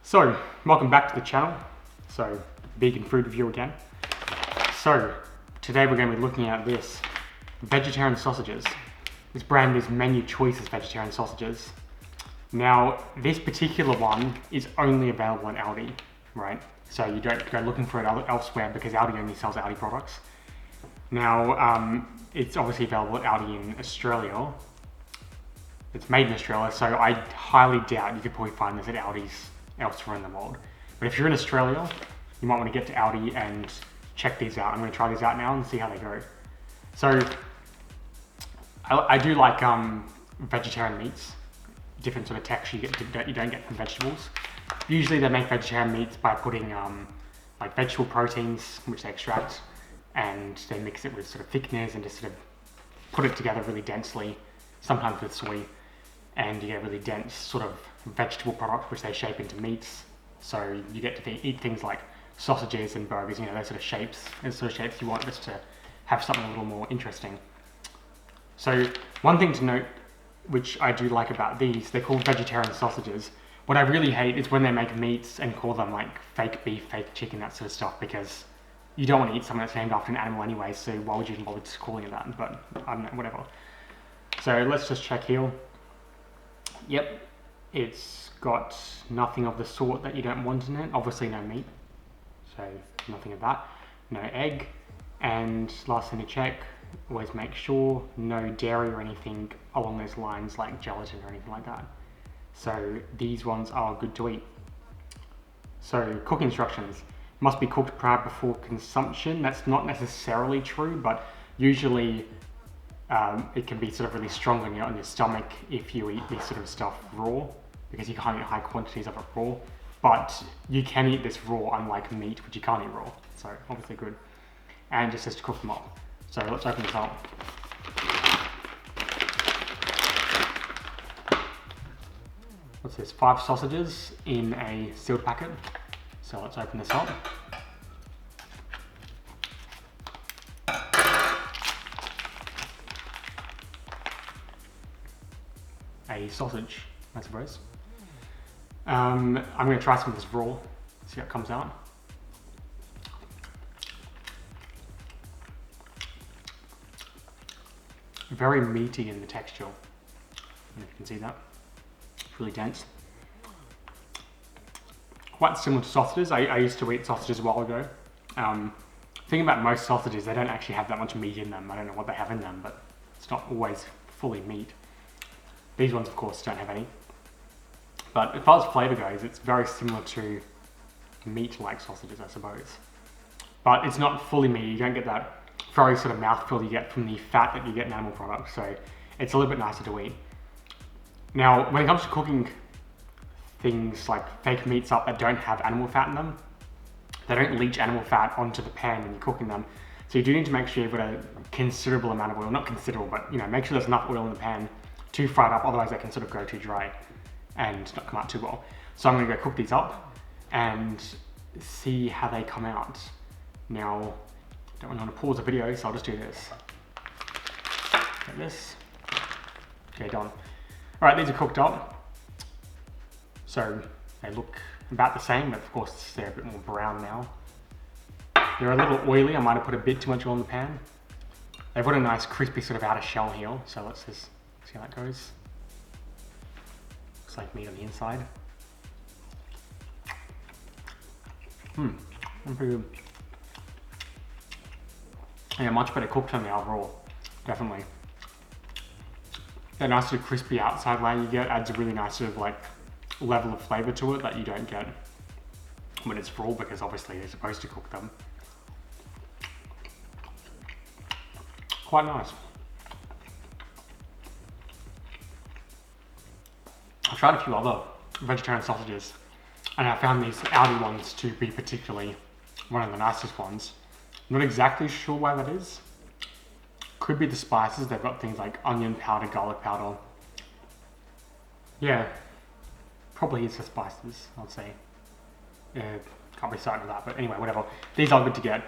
So, welcome back to the channel. So, vegan food review again. So, today we're going to be looking at this vegetarian sausages. This brand is Menu Choices vegetarian sausages. Now, this particular one is only available at ALDI, right? So you don't go looking for it elsewhere because ALDI only sells ALDI products. Now, it's obviously available at ALDI in Australia. It's made in Australia, so I highly doubt you could probably find this at ALDIs elsewhere in the world. But if you're in Australia, you might want to get to ALDI and check these out. I'm going to try these out now and see how they go. So, I do like vegetarian meats, different sort of texture that you don't get from vegetables. Usually they make vegetarian meats by putting like vegetable proteins, which they extract, and they mix it with sort of thickeners and just sort of put it together really densely, sometimes with soy, and you get a really dense sort of vegetable product which they shape into meats. So you get to eat things like sausages and burgers, you know, those sort of shapes, you want just to have something a little more interesting. So one thing to note, which I do like about these, they're called vegetarian sausages. What I really hate is when they make meats and call them like fake beef, fake chicken, that sort of stuff, because you don't want to eat something that's named after an animal anyway, so why would you even bother just calling it that? But I don't know, whatever. So let's just check here. Yep, it's got nothing of the sort that you don't want in it. Obviously no meat, so nothing of that. No egg, and last thing to check, always make sure no dairy or anything along those lines like gelatin or anything like that. So these ones are good to eat. So cooking instructions: must be cooked prior before consumption. That's not necessarily true, but usually it can be sort of really strong on your stomach if you eat this sort of stuff raw, because you can't eat high quantities of it raw. But you can eat this raw, unlike meat, which you can't eat raw. So obviously good. And just says to cook them up. So let's open this up. What's this? 5 sausages in a sealed packet. So let's open this up. A sausage, I suppose. I'm going to try some of this raw, see how it comes out. Very meaty in the texture. I don't know if you can see that. It's really dense. Quite similar to sausages. I used to eat sausages a while ago. The thing about most sausages, they don't actually have that much meat in them. I don't know what they have in them, but it's not always fully meat. These ones, of course, don't have any. But as far as flavour goes, it's very similar to meat-like sausages, I suppose. But it's not fully meaty. You don't get that very sort of mouthfeel you get from the fat that you get in animal products. So it's a little bit nicer to eat. Now, when it comes to cooking things like fake meats up that don't have animal fat in them, they don't leach animal fat onto the pan when you're cooking them. So you do need to make sure you've got a considerable amount of oil. Not considerable, but make sure there's enough oil in the pan to fry it up, otherwise they can sort of go too dry and not come out too well. So I'm going to go cook these up and see how they come out. Now, I don't want to pause the video, so I'll just do this. Like this. Okay, done. Alright, these are cooked up. So they look about the same, but of course they're a bit more brown now. They're a little oily. I might have put a bit too much oil in the pan. They've got a nice crispy sort of outer shell here, so let's just see how that goes. Looks like meat on the inside. Pretty good. Yeah, much better cooked than they are raw, definitely. That nice sort of crispy outside layer you get adds a really nice sort of like level of flavour to it that you don't get when it's raw, because obviously you're supposed to cook them. Quite nice. I tried a few other vegetarian sausages and I found these ALDI ones to be particularly one of the nicest ones. Not exactly sure why that is. Could be the spices. They've got things like onion powder, garlic powder. Yeah, probably is the spices, I'd say. Can't be certain of that, but anyway, whatever. These are good to get.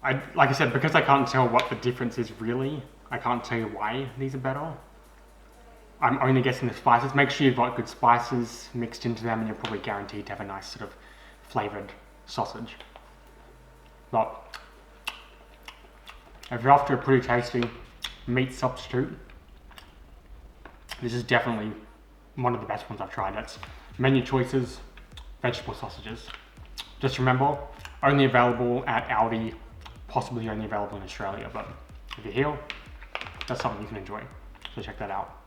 Like I said, because I can't tell what the difference is really, I can't tell you why these are better. I'm only guessing the spices. Make sure you've got good spices mixed into them and you're probably guaranteed to have a nice sort of flavoured sausage. But if you're after a pretty tasty meat substitute, this is definitely one of the best ones I've tried. That's menu choices, vegetable sausages. Just remember, only available at ALDI, possibly only available in Australia, but if you're here, that's something you can enjoy. So check that out.